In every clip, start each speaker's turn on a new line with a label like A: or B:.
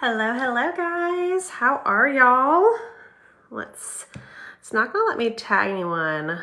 A: Hello guys. How are y'all? It's not gonna let me tag anyone.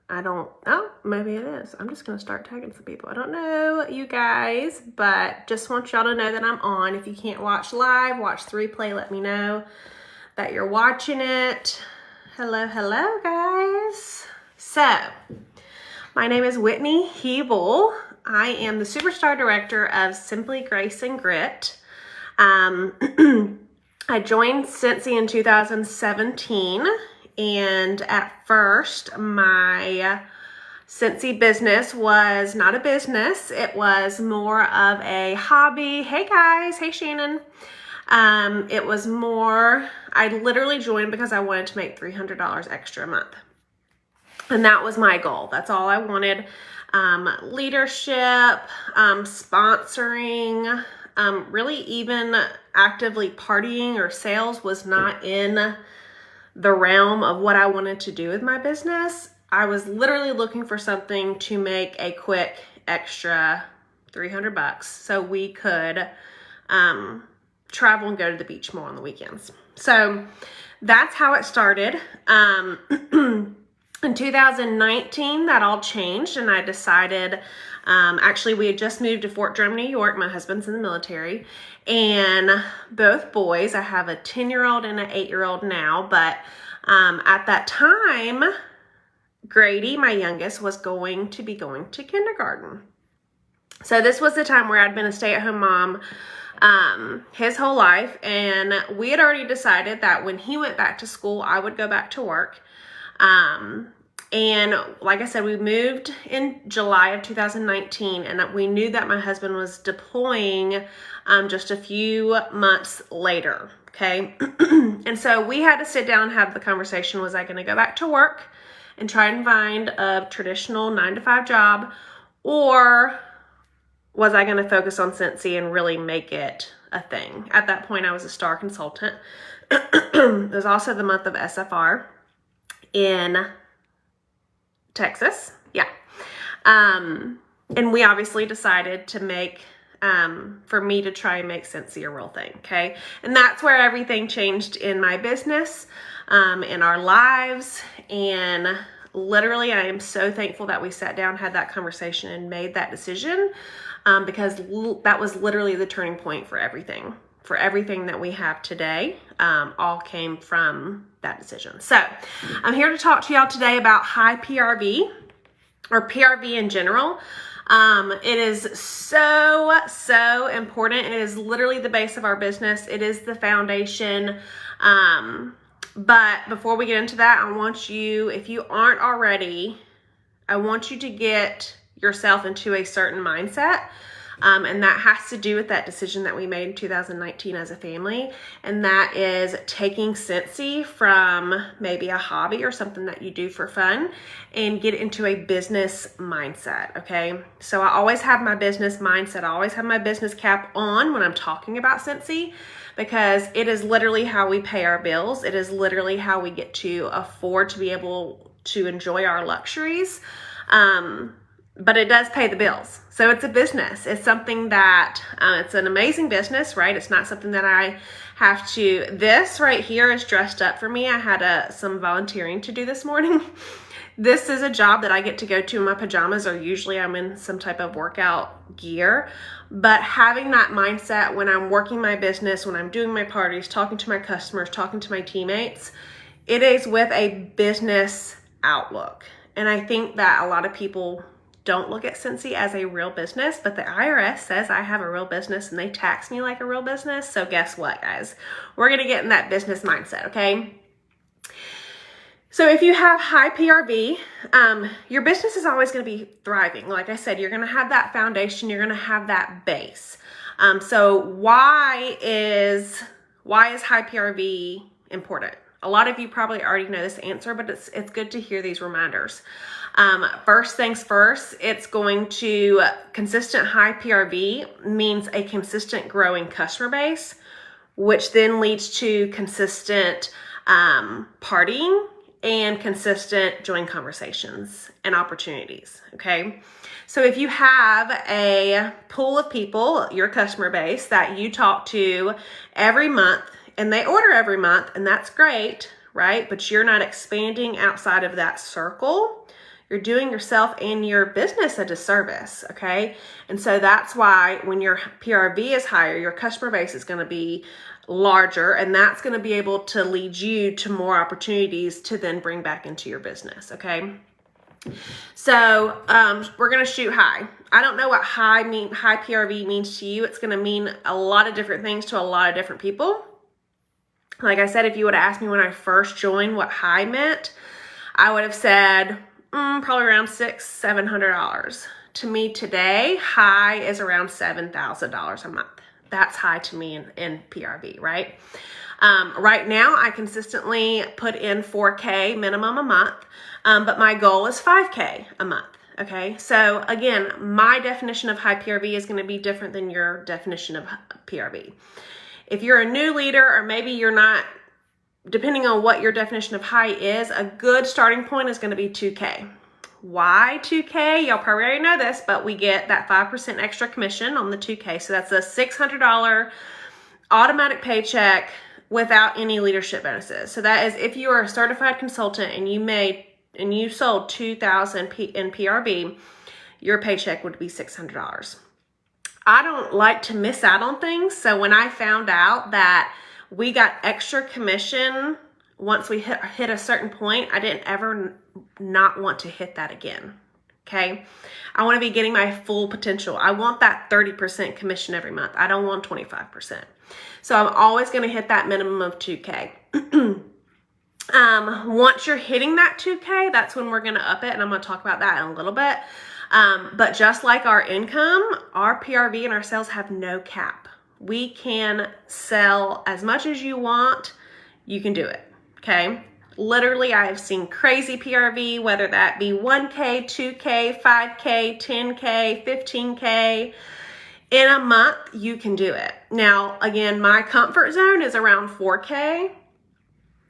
A: Oh, maybe it is. I'm just gonna start tagging some people. I don't know you guys, but just want y'all to know that I'm on. If you can't watch live, watch the replay. Let me know that you're watching it. Hello guys. So, my name is Whitney Hebel. I am the Superstar Director of Simply Grace and Grit. I joined Scentsy in 2017, and at first my Scentsy business was not a business. It was more of a hobby. Hey guys, hey Shannon. It was more, I literally joined because I wanted to make $300 extra a month. And that was my goal. That's all I wanted. Leadership, sponsoring, really even actively partying or sales was not in the realm of what I wanted to do with my business. I was literally looking for something to make a quick extra $300 so we could travel and go to the beach more on the weekends. So that's how it started. In 2019, that all changed, and I decided, actually, we had just moved to Fort Drum, New York. My husband's in the military, and both boys, I have a 10-year-old and an 8-year-old now, but at that time, Grady, my youngest, was going to be going to kindergarten. So this was the time where I'd been a stay-at-home mom his whole life, and we had already decided that when he went back to school, I would go back to work. And like I said, we moved in July of 2019, and we knew that my husband was deploying just a few months later, okay? And so we had to sit down and have the conversation, was I going to go back to work and try and find a traditional 9-to-5 job, or was I going to focus on Scentsy and really make it a thing? At that point, I was a star consultant. It was also the month of SFR in Texas. Yeah. And we obviously decided to make, for me to try and make Scentsy a real thing. Okay. And that's where everything changed in my business, in our lives. And literally, I am so thankful that we sat down, had that conversation, and made that decision, because that was literally the turning point for everything. For everything that we have today, all came from that decision. So I'm here to talk to y'all today about high PRV, or PRV in general. It is so important. It is literally the base of our business. It is the foundation. But before we get into that, I want you, if you aren't already, I want you to get yourself into a certain mindset. And that has to do with that decision that we made in 2019 as a family. And that is taking Scentsy from maybe a hobby or something that you do for fun and get into a business mindset, okay? So I always have my business mindset. I always have my business cap on when I'm talking about Scentsy, because it is literally how we pay our bills. It is literally how we get to afford to be able to enjoy our luxuries. But it does pay the bills. So it's a business. It's something that, it's an amazing business, right? It's not something that I have to, this right here is dressed up for me. I had some volunteering to do this morning. This is a job that I get to go to in my pajamas, or usually I'm in some type of workout gear. But having that mindset when I'm working my business, when I'm doing my parties, talking to my customers, talking to my teammates, it is with a business outlook. And I think that a lot of people don't look at Scentsy as a real business, but the IRS says I have a real business and they tax me like a real business. So guess what, guys? We're going to get in that business mindset, okay? So if you have high PRV, your business is always going to be thriving. Like I said, you're going to have that foundation. You're going to have that base. So why is high PRV important? A lot of you probably already know this answer, but it's good to hear these reminders. First things first, it's going to, consistent high PRV means a consistent growing customer base, which then leads to consistent partying and consistent join conversations and opportunities, okay? So if you have a pool of people, your customer base, that you talk to every month and they order every month, and that's great, right? But you're not expanding outside of that circle, you're doing yourself and your business a disservice, okay? And so that's why when your PRV is higher, your customer base is going to be larger, and that's going to be able to lead you to more opportunities to then bring back into your business, okay? So we're going to shoot high. I don't know what high PRV means to you. It's going to mean a lot of different things to a lot of different people. Like I said, if you would have asked me when I first joined what high meant, I would have said probably around $600-700. To me today, high is around $7,000 a month. That's high to me in PRV, right? Right now, I consistently put in $4K minimum a month, but my goal is $5K a month, okay? So again, my definition of high PRV is going to be different than your definition of PRV. If you're a new leader, or maybe you're not, depending on what your definition of high is, a good starting point is going to be 2K. Why 2K? Y'all probably already know this, but we get that 5% extra commission on the 2K. So that's a $600 automatic paycheck without any leadership bonuses. So that is if you are a certified consultant and you sold 2,000 in PRV, your paycheck would be $600. I don't like to miss out on things. So when I found out that we got extra commission once we hit a certain point, I didn't ever not want to hit that again, okay? I want to be getting my full potential. I want that 30% commission every month. I don't want 25%. So I'm always going to hit that minimum of 2K. Once you're hitting that 2K, that's when we're going to up it, and I'm going to talk about that in a little bit. But just like our income, our PRV and our sales have no cap. We can sell as much as you want. You can do it, okay? Literally, I have seen crazy PRV, whether that be 1K, 2K, 5K, 10K, 15K. In a month, you can do it. Now, again, my comfort zone is around 4K,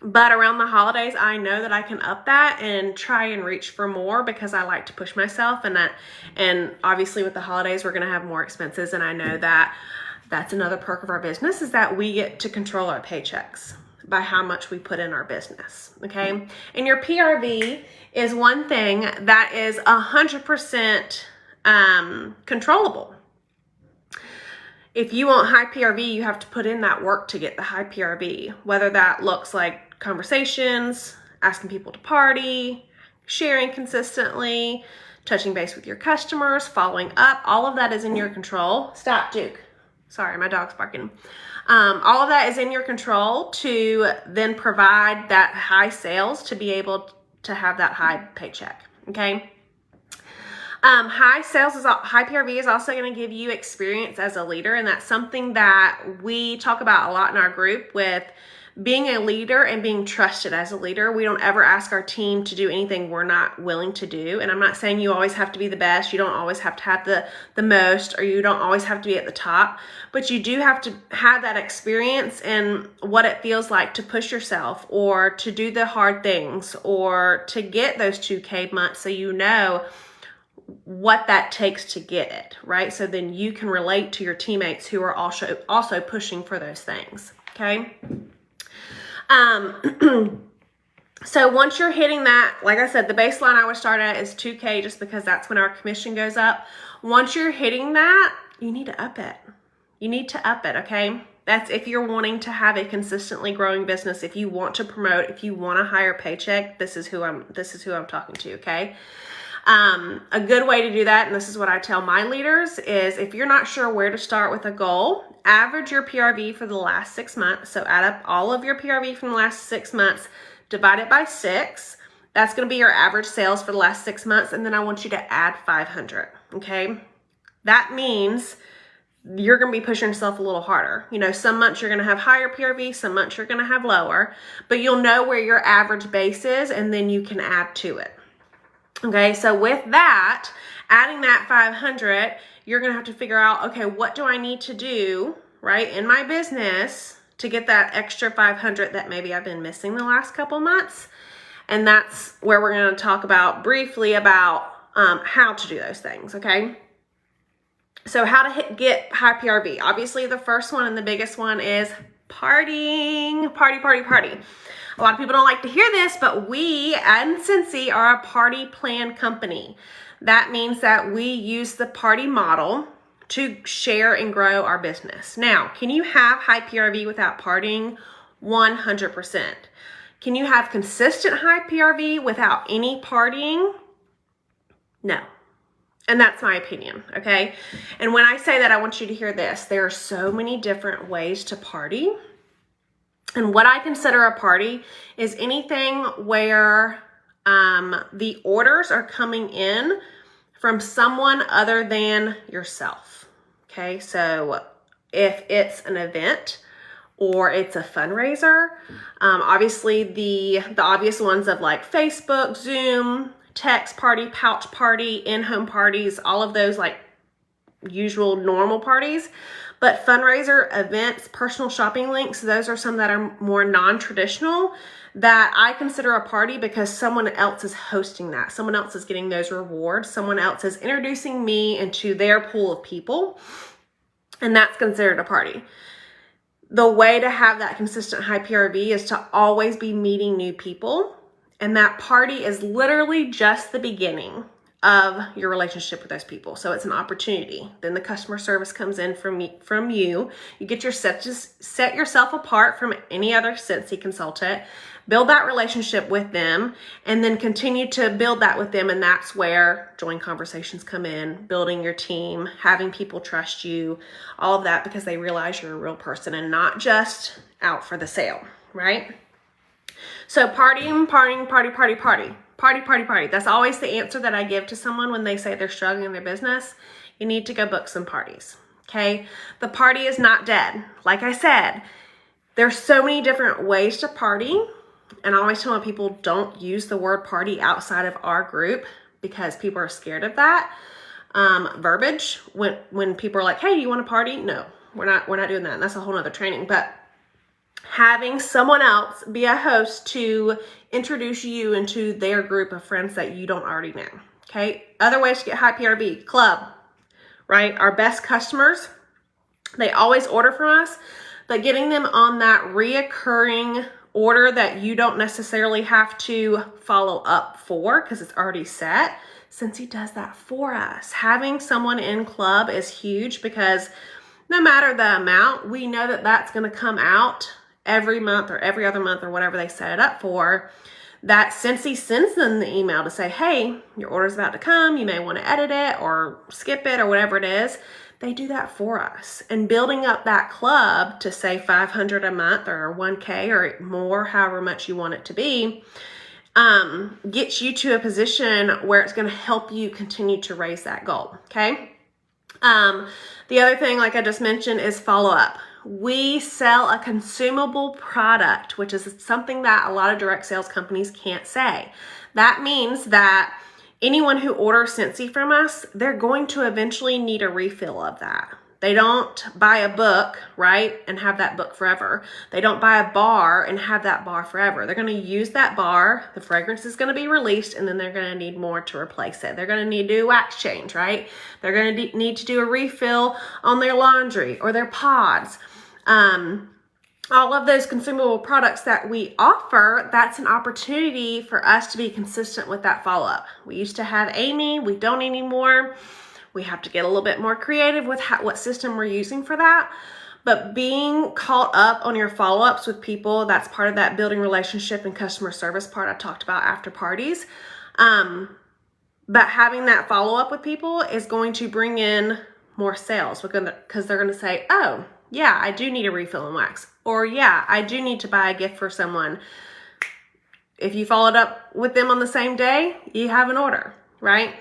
A: but around the holidays, I know that I can up that and try and reach for more because I like to push myself, and obviously with the holidays, we're going to have more expenses, and I know that that's another perk of our business is that we get to control our paychecks by how much we put in our business, okay? And your PRV is one thing that is 100% controllable. If you want high PRV, you have to put in that work to get the high PRV, whether that looks like conversations, asking people to party, sharing consistently, touching base with your customers, following up. All of that is in your control. Stop, Duke. Sorry, my dog's barking. All of that is in your control to then provide that high sales to be able to have that high paycheck, okay? High PRV is also going to give you experience as a leader, and that's something that we talk about a lot in our group with being a leader and being trusted as a leader. We don't ever ask our team to do anything we're not willing to do. And I'm not saying you always have to be the best. You don't always have to have the most, or you don't always have to be at the top, but you do have to have that experience and what it feels like to push yourself or to do the hard things or to get those 2K months so you know what that takes to get it, right? So then you can relate to your teammates who are also pushing for those things, okay? So once you're hitting that, like I said, the baseline I would start at is 2K just because that's when our commission goes up. Once you're hitting that, you need to up it. You need to up it, okay? That's if you're wanting to have a consistently growing business, if you want to promote, if you want a higher paycheck, this is who I'm talking to, okay? A good way to do that, and this is what I tell my leaders, is if you're not sure where to start with a goal, average your PRV for the last 6 months. So add up all of your PRV from the last 6 months, divide it by 6. That's going to be your average sales for the last 6 months. And then I want you to add 500. Okay. That means you're going to be pushing yourself a little harder. You know, some months you're going to have higher PRV, some months you're going to have lower, but you'll know where your average base is, and then you can add to it. Okay, so with that, adding that 500, you're going to have to figure out, okay, what do I need to do, right, in my business to get that extra 500 that maybe I've been missing the last couple months? And that's where we're going to talk about briefly about how to do those things, okay? So how to get high PRV. Obviously, the first one and the biggest one is partying. Party, party, party. A lot of people don't like to hear this, but we and Scentsy are a party plan company. That means that we use the party model to share and grow our business. Now, can you have high PRV without partying? 100%. Can you have consistent high PRV without any partying? No. And that's my opinion, okay? And when I say that, I want you to hear this. There are so many different ways to party. And what I consider a party is anything where the orders are coming in from someone other than yourself, okay? So if it's an event or it's a fundraiser, obviously the obvious ones of like Facebook, Zoom, text party, pouch party, in-home parties, all of those like usual normal parties. But fundraiser, events, personal shopping links, those are some that are more non-traditional that I consider a party because someone else is hosting that. Someone else is getting those rewards. Someone else is introducing me into their pool of people, and that's considered a party. The way to have that consistent high PRV is to always be meeting new people, and that party is literally just the beginning of your relationship with those people. So it's an opportunity. Then the customer service comes in from you. You get set yourself apart from any other Scentsy consultant, build that relationship with them, and then continue to build that with them. And that's where joint conversations come in, building your team, having people trust you, all of that, because they realize you're a real person and not just out for the sale, right? So partying, partying, party, party, party. Party, party, party. That's always the answer that I give to someone when they say they're struggling in their business. You need to go book some parties, okay? The party is not dead. Like I said, there's so many different ways to party, and I always tell my people don't use the word party outside of our group because people are scared of that verbiage. When people are like, hey, do you want to party? No, we're not doing that. And that's a whole nother training. But having someone else be a host to introduce you into their group of friends that you don't already know, okay? Other ways to get high PRV, club, right? Our best customers, they always order from us, but getting them on that reoccurring order that you don't necessarily have to follow up for because it's already set, Scentsy does that for us. Having someone in club is huge because no matter the amount, we know that that's going to come out every month or every other month or whatever they set it up for, that Scentsy sends them the email to say, hey, your order's about to come. You may want to edit it or skip it or whatever it is. They do that for us. And building up that club to say $500 a month or $1K or more, however much you want it to be, gets you to a position where it's going to help you continue to raise that goal, okay? The other thing, like I just mentioned, is follow up. We sell a consumable product, which is something that a lot of direct sales companies can't say. That means that anyone who orders Scentsy from us, they're going to eventually need a refill of that. They don't buy a book, right, and have that book forever. They don't buy a bar and have that bar forever. They're going to use that bar, the fragrance is going to be released, and then they're going to need more to replace it. They're going to need to do a wax change, right? They're going to need to do a refill on their laundry or their pods. All of those consumable products that we offer, that's an opportunity for us to be consistent with that follow-up. We used to have Amy, we don't anymore. We have to get a little bit more creative with what system we're using for that. But being caught up on your follow-ups with people, that's part of that building relationship and customer service part I talked about after parties. But having that follow-up with people is going to bring in more sales because they're going to say, oh, yeah, I do need a refill on wax. Or yeah, I do need to buy a gift for someone. If you followed up with them on the same day, you have an order, right?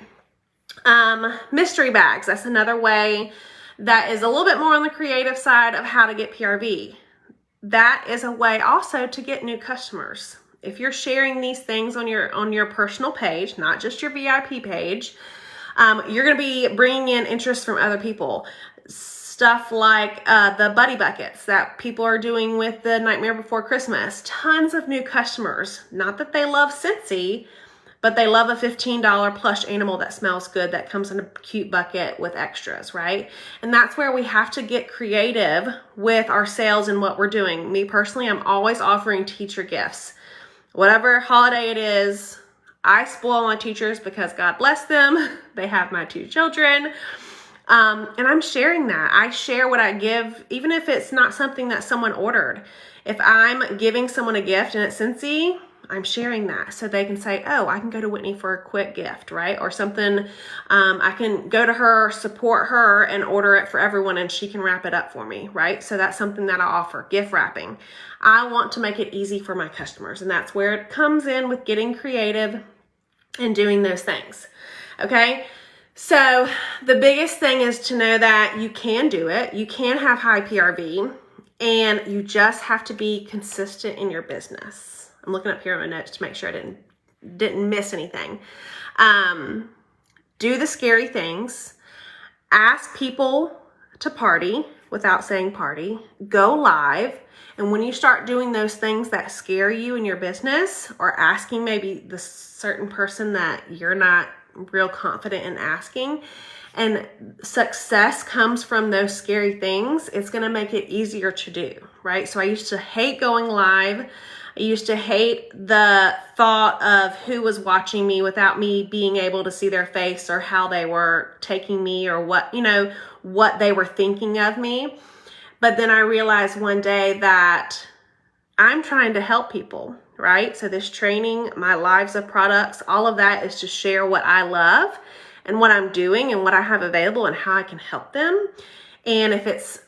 A: Mystery bags, that's another way that is a little bit more on the creative side of how to get PRV. That is a way also to get new customers. If you're sharing these things on your personal page, not just your VIP page, you're going to be bringing in interest from other people. Stuff like the buddy buckets that people are doing with the Nightmare Before Christmas. Tons of new customers. Not that they love Scentsy, but they love a $15 plush animal that smells good, that comes in a cute bucket with extras, right? And that's where we have to get creative with our sales and what we're doing. Me personally, I'm always offering teacher gifts. Whatever holiday it is, I spoil my teachers because God bless them. They have my 2 children. And I'm sharing that. I share what I give, even if it's not something that someone ordered. If I'm giving someone a gift and it's Scentsy, I'm sharing that so they can say, oh, I can go to Whitney for a quick gift, right? Or something, I can go to her, support her, and order it for everyone, and she can wrap it up for me, right? So that's something that I offer, gift wrapping. I want to make it easy for my customers, and that's where it comes in with getting creative and doing those things, okay? So the biggest thing is to know that you can do it. You can have high PRV, and you just have to be consistent in your business. I'm looking up here on my notes to make sure I didn't miss anything. Do the scary things. Ask people to party without saying party. Go live. And when you start doing those things that scare you in your business, or asking maybe the certain person that you're not real confident in asking, and success comes from those scary things, it's going to make it easier to do, right? So I used to hate going live. I used to hate the thought of who was watching me without me being able to see their face, or how they were taking me, or what they were thinking of me. But then I realized one day that I'm trying to help people, right? So this training, my lives of products, all of that is to share what I love and what I'm doing and what I have available and how I can help them. And if it's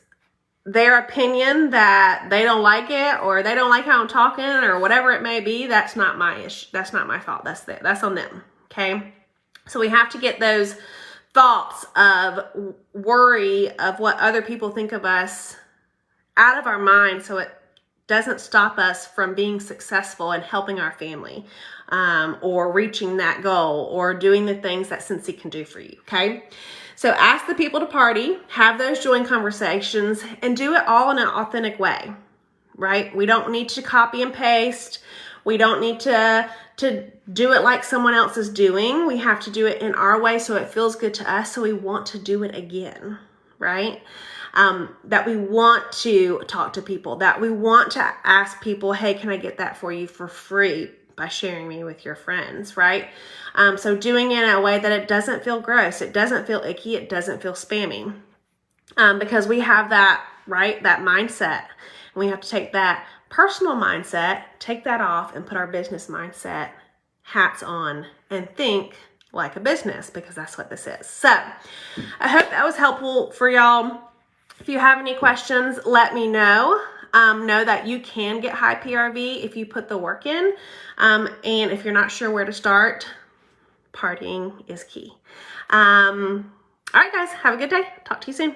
A: their opinion that they don't like it, or they don't like how I'm talking, or whatever it may be, that's not my issue. That's not my fault. That's on them. Okay. So we have to get those thoughts of worry of what other people think of us out of our mind, so it doesn't stop us from being successful and helping our family, or reaching that goal, or doing the things that Scentsy can do for you. Okay. So ask the people to party, have those join conversations, and do it all in an authentic way, right? We don't need to copy and paste. We don't need to do it like someone else is doing. We have to do it in our way so it feels good to us, so we want to do it again, right? That we want to talk to people, that we want to ask people, hey, can I get that for you for free by sharing me with your friends, right? So doing it in a way that it doesn't feel gross, it doesn't feel icky, it doesn't feel spammy, because we have that, right, that mindset. And we have to take that personal mindset, take that off, and put our business mindset hats on and think like a business, because that's what this is. So I hope that was helpful for y'all. If you have any questions, let me know. Know that you can get high PRV if you put the work in. And if you're not sure where to start, partying is key. All right, guys, have a good day. Talk to you soon.